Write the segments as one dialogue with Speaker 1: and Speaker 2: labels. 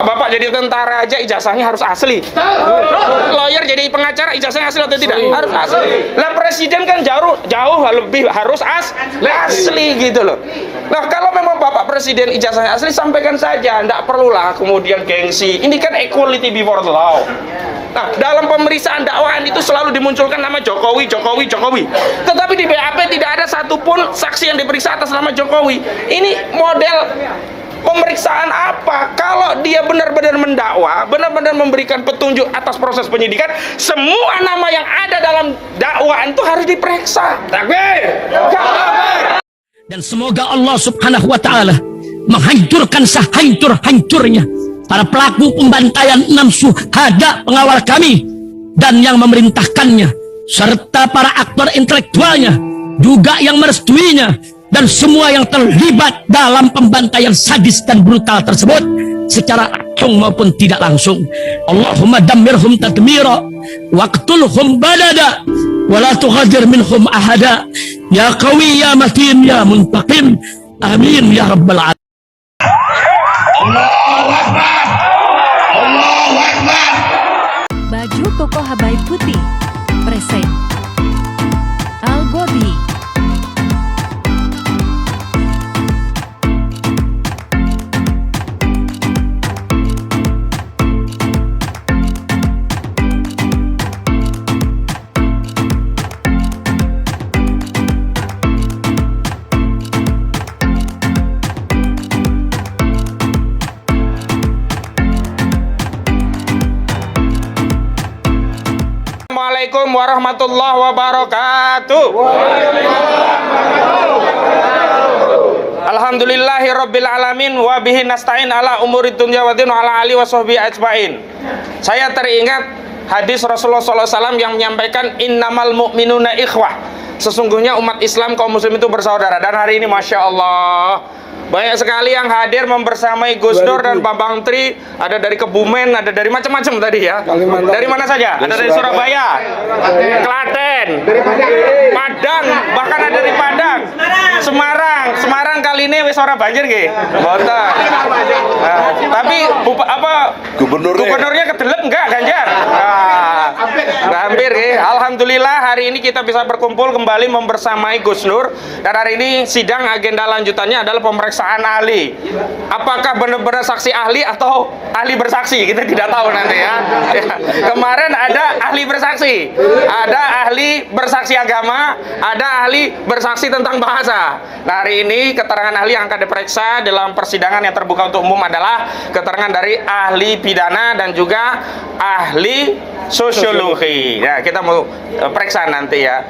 Speaker 1: Bapak jadi tentara aja ijazahnya harus asli. Lawyer jadi pengacara ijazahnya asli atau tidak? Harus asli. Lah presiden kan jauh lebih harus asli gitu loh. Nah kalau memang Bapak presiden ijazahnya asli, sampaikan saja, tidak perlulah kemudian gengsi. Ini kan equality before the law. Nah, dalam pemeriksaan dakwaan itu selalu dimunculkan nama Jokowi. Tetapi di BAP tidak ada satupun saksi yang diperiksa atas nama Jokowi. Ini model pemeriksaan apa? Kalau dia benar-benar mendakwa, benar-benar memberikan petunjuk atas proses penyidikan, semua nama yang ada dalam dakwaan itu harus diperiksa. Takbir!
Speaker 2: Dan semoga Allah Subhanahu wa ta'ala menghancurkan sehancur-hancurnya para pelaku pembantaian 6 syuhada pengawal kami dan yang memerintahkannya, serta para aktor intelektualnya juga yang merestuinya, dan semua yang terlibat dalam pembantaian sadis dan brutal tersebut secara langsung maupun tidak langsung. Allahumma dammirhum tadmira waqtulhum badada wala tughadir minhum ahada ya qawi ya matin ya muntaqim amin ya rabbal alamin.
Speaker 3: Allahu Akbar. Allahu Akbar.
Speaker 4: Baju koko Habaib putih present Al Body.
Speaker 1: Assalamualaikum warahmatullahi wabarakatuh. Alhamdulillahi rabbil alamin wa bihi nasta'in ala umuri dunya wa din wa ala alihi wa sahbihi ajmain. Saya teringat hadis Rasulullah SAW yang menyampaikan innamal mu'minuna ikhwah. Sesungguhnya umat Islam kaum muslim itu bersaudara. Dan hari ini Masya Allah banyak sekali yang hadir membersamai Gus Dur dan Pak Bang Tri. Ada dari Kebumen, ada dari macam-macam tadi ya. Dari mana saja? Ada dari Surabaya, Klaten, Padang, bahkan ada dari Padang, Semarang kali ini wis ora banjir nggih. Mboten. Tapi gubernurnya kedelep enggak Ganjar? Hampir nggih. Alhamdulillah hari ini kita bisa berkumpul kembali membersamai Gus Dur, dan hari ini sidang agenda lanjutannya adalah pemeriksaan ahli. Apakah benar-benar saksi ahli atau ahli bersaksi? Kita tidak tahu nanti ya. Kemarin ada ahli bersaksi, ada ahli bersaksi agama, ada ahli bersaksi tentang bahasa. Nah, hari ini keterangan ahli yang akan diperiksa dalam persidangan yang terbuka untuk umum adalah keterangan dari ahli pidana dan juga ahli sosiologi. Ya, kita mau periksa nanti ya.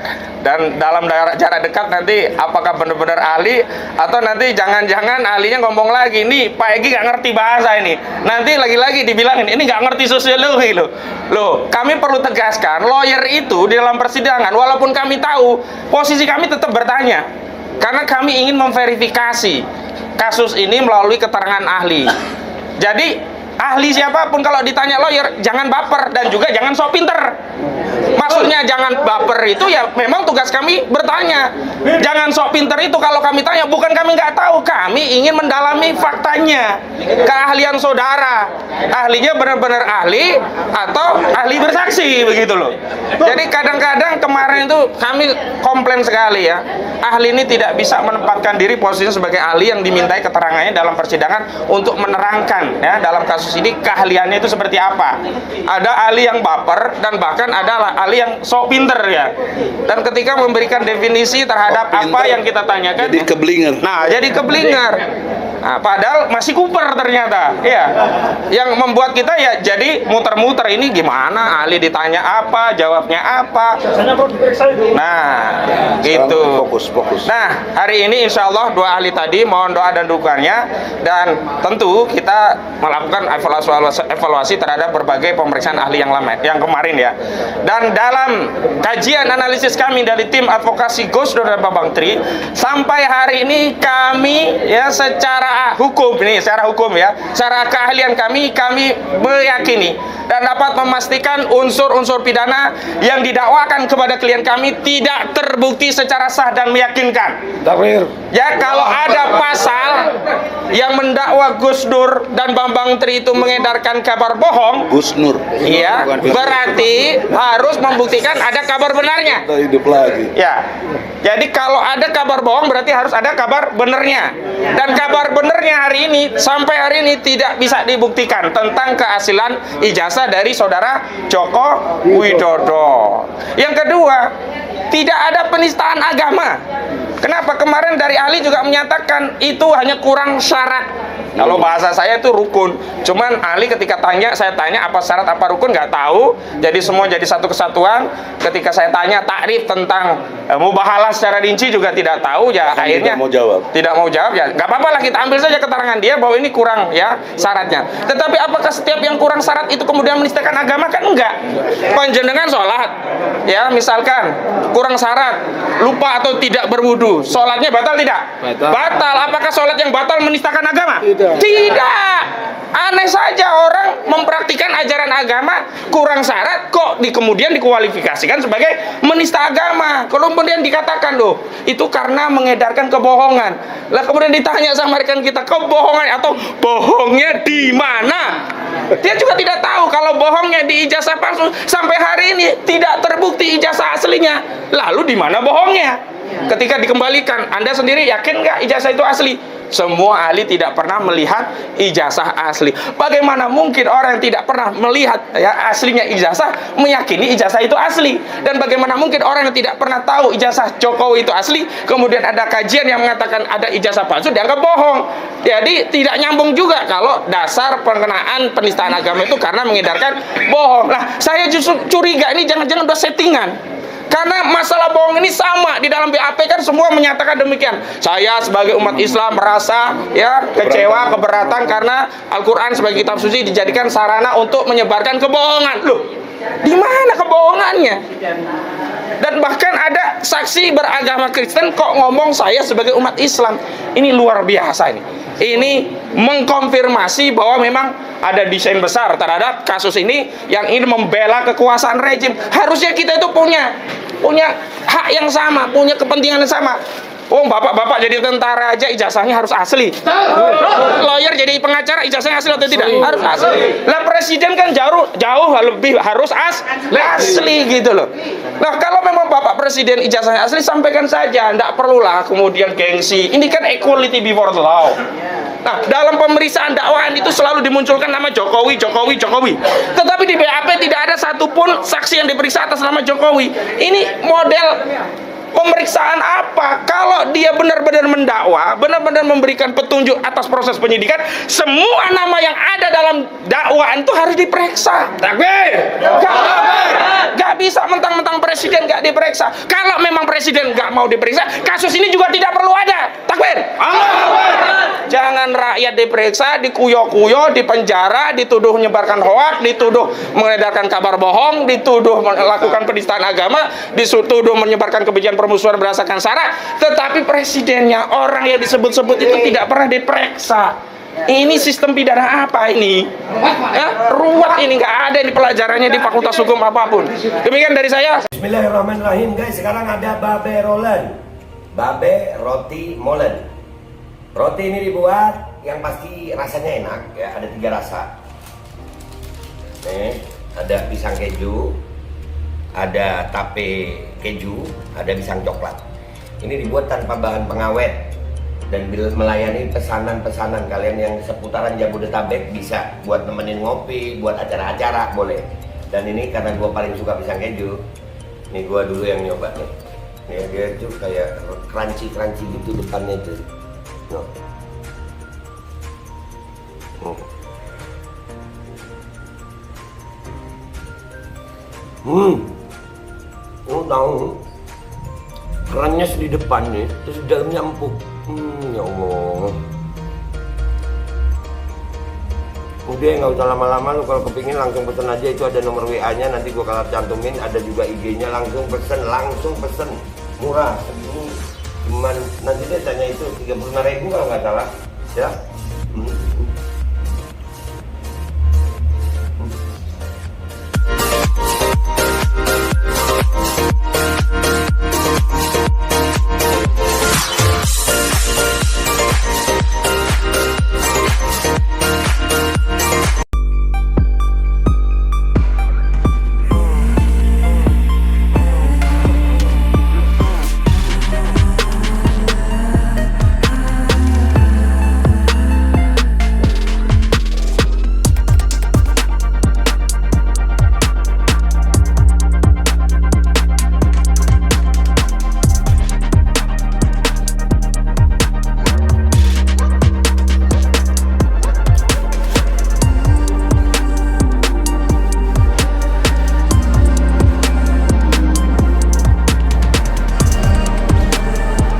Speaker 1: Dan dalam jarak dekat nanti apakah benar-benar ahli atau nanti jangan-jangan ahlinya ngomong lagi, nih Pak Egi nggak ngerti bahasa ini. Nanti lagi-lagi dibilangin ini nggak ngerti sosiologi loh. Loh, kami perlu tegaskan, lawyer itu di dalam persidangan walaupun kami tahu, posisi kami tetap bertanya. Karena kami ingin memverifikasi kasus ini melalui keterangan ahli. Jadi ahli siapapun kalau ditanya lawyer jangan baper dan juga jangan sok pinter. Maksudnya jangan baper itu ya memang tugas kami bertanya. Jangan sok pinter itu kalau kami tanya bukan kami nggak tahu, kami ingin mendalami faktanya, keahlian saudara. Ahlinya benar-benar ahli atau ahli bersaksi begitu loh. Jadi kadang-kadang kemarin itu kami komplain sekali ya. Ahli ini tidak bisa menempatkan diri posisinya sebagai ahli yang dimintai keterangannya dalam persidangan untuk menerangkan ya dalam kasus ini keahliannya itu seperti apa. Ada ahli yang baper dan bahkan ada ahli yang sok pinter ya. Dan ketika memberikan definisi terhadap apa yang kita tanyakan,
Speaker 5: jadi keblinger.
Speaker 1: Nah, jadi keblinger. Nah, padahal masih kuper ternyata. Ya. Yang membuat kita ya jadi muter-muter, ini gimana? Ahli ditanya apa, jawabnya apa. Nah, gitu.
Speaker 5: Fokus.
Speaker 1: Nah, hari ini insya Allah dua ahli tadi mohon doa dan dukungannya, dan tentu kita melakukan evaluasi terhadap berbagai pemeriksaan ahli yang lama, yang kemarin ya. Dan dalam kajian analisis kami dari tim advokasi Gus Dur dan Pak Bang Tri, sampai hari ini kami ya secara secara hukum nih, secara hukum ya, secara keahlian kami meyakini dan dapat memastikan unsur-unsur pidana yang didakwakan kepada klien kami tidak terbukti secara sah dan meyakinkan. Ya, kalau ada pasal yang mendakwa Gus Nur dan Bambang Tri itu mengedarkan kabar bohong,
Speaker 3: Gus Nur.
Speaker 1: iya, berarti harus membuktikan ada kabar benarnya.
Speaker 3: Hidup lagi.
Speaker 1: Ya, jadi kalau ada kabar bohong berarti harus ada kabar benernya. Dan kabar benernya hari ini sampai hari ini tidak bisa dibuktikan tentang keaslian ijazah dari saudara Joko Widodo. Yang kedua, tidak ada penistaan agama. Kenapa? Kemarin dari ahli juga menyatakan itu hanya kurang syarat. Kalau bahasa saya itu rukun. Cuman ahli ketika saya tanya apa syarat apa rukun, nggak tahu. Jadi semua jadi satu kesatuan. Ketika saya tanya takrif tentang mubahalah secara rinci juga tidak tahu. Ya akhirnya tidak mau jawab. Ya nggak apa-apa lah, kita ambil saja keterangan dia bahwa ini kurang ya syaratnya. Tetapi apakah setiap yang kurang syarat itu kemudian menistakan agama? Kan enggak. Panjenengan sholat, ya misalkan kurang syarat, lupa atau tidak berwudu, sholatnya batal tidak? Batal. Apakah sholat yang batal menistakan agama? Tidak. Aneh saja orang mempraktikkan ajaran agama kurang syarat kok kemudian dikualifikasikan sebagai menista agama. Kalau kemudian dikatakan loh itu karena mengedarkan kebohongan. Lah kemudian ditanya sama rekan kita, kebohongan atau bohongnya di mana? Dia juga tidak tahu kalau bohongnya di ijazah palsu. Sampai hari ini tidak terbukti ijazah aslinya. Lalu di mana bohongnya? Ketika dikembalikan, Anda sendiri yakin nggak ijazah itu asli? Semua ahli tidak pernah melihat ijazah asli. Bagaimana mungkin orang yang tidak pernah melihat ya aslinya ijazah meyakini ijazah itu asli? Dan bagaimana mungkin orang yang tidak pernah tahu ijazah Jokowi itu asli, kemudian ada kajian yang mengatakan ada ijazah palsu, dianggap bohong? Jadi tidak nyambung juga kalau dasar pengenaan penistaan agama itu karena mengedarkan bohong. Nah, saya justru curiga ini jangan-jangan udah settingan. Karena masalah bohong ini sama di dalam BAP kan semua menyatakan demikian. Saya sebagai umat Islam merasa ya kecewa, keberatan karena Al-Quran sebagai kitab suci dijadikan sarana untuk menyebarkan kebohongan. Loh, di mana kebohongannya? Dan bahkan ada saksi beragama Kristen kok ngomong saya sebagai umat Islam. Ini luar biasa ini. Ini mengkonfirmasi bahwa memang ada desain besar terhadap kasus ini yang ingin membela kekuasaan rejim. Harusnya kita itu punya hak yang sama, punya kepentingan yang sama. Oh, bapak-bapak jadi tentara aja ijazahnya harus asli. Lawyer jadi pengacara ijazahnya asli atau tidak? Harus asli. Lah presiden kan jauh lebih harus asli gitu loh. Nah, kalau memang bapak presiden ijazahnya asli, sampaikan saja, enggak perlulah kemudian gengsi. Ini kan equality before the law. Nah, dalam pemeriksaan dakwaan itu selalu dimunculkan nama Jokowi. Tetapi di BAP tidak ada satupun saksi yang diperiksa atas nama Jokowi. Ini model pemeriksaan apa? Kalau dia benar-benar mendakwa, benar-benar memberikan petunjuk atas proses penyidikan, semua nama yang ada dalam dakwaan itu harus diperiksa. Takbir. Gak bisa mentang-mentang presiden gak diperiksa. Kalau memang presiden gak mau diperiksa, kasus ini juga tidak perlu ada. Takbir. Jangan rakyat diperiksa, dikuyo-kuyo, dipenjara, dituduh menyebarkan hoak, dituduh mengedarkan kabar bohong, dituduh melakukan penistaan agama, dituduh menyebarkan kebencian permusuhan berdasarkan sara, tetapi presidennya, orang yang disebut-sebut itu tidak pernah diperiksa. Ini sistem pidana apa ini? Ya, ruwet ini, nggak ada ini pelajarannya di fakultas hukum apapun. Demikian dari saya.
Speaker 5: Bismillahirrahmanirrahim guys, sekarang ada babe rolen, babe roti molen. Roti ini dibuat yang pasti rasanya enak ya, ada 3 rasa. Nih, ada pisang keju, ada tape keju, ada pisang coklat. Ini dibuat tanpa bahan pengawet dan melayani pesanan-pesanan kalian yang seputaran Jabodetabek, bisa buat nemenin ngopi, buat acara-acara boleh. Dan ini karena gue paling suka pisang keju, nih gue dulu yang nyoba nih. Nih dia tuh kayak crunchy gitu depannya tuh. Tahu kerannya di depan nih, terus di dalamnya empuk. Ya Allah. Udah nggak usah lama-lama, lu kalau kepingin langsung pesen aja, itu ada nomor WA-nya, nanti gua kalau cantumin, ada juga IG-nya, langsung pesen, murah segini. Cuman nanti dia tanya itu 35.000 kalau nggak salah. Ya.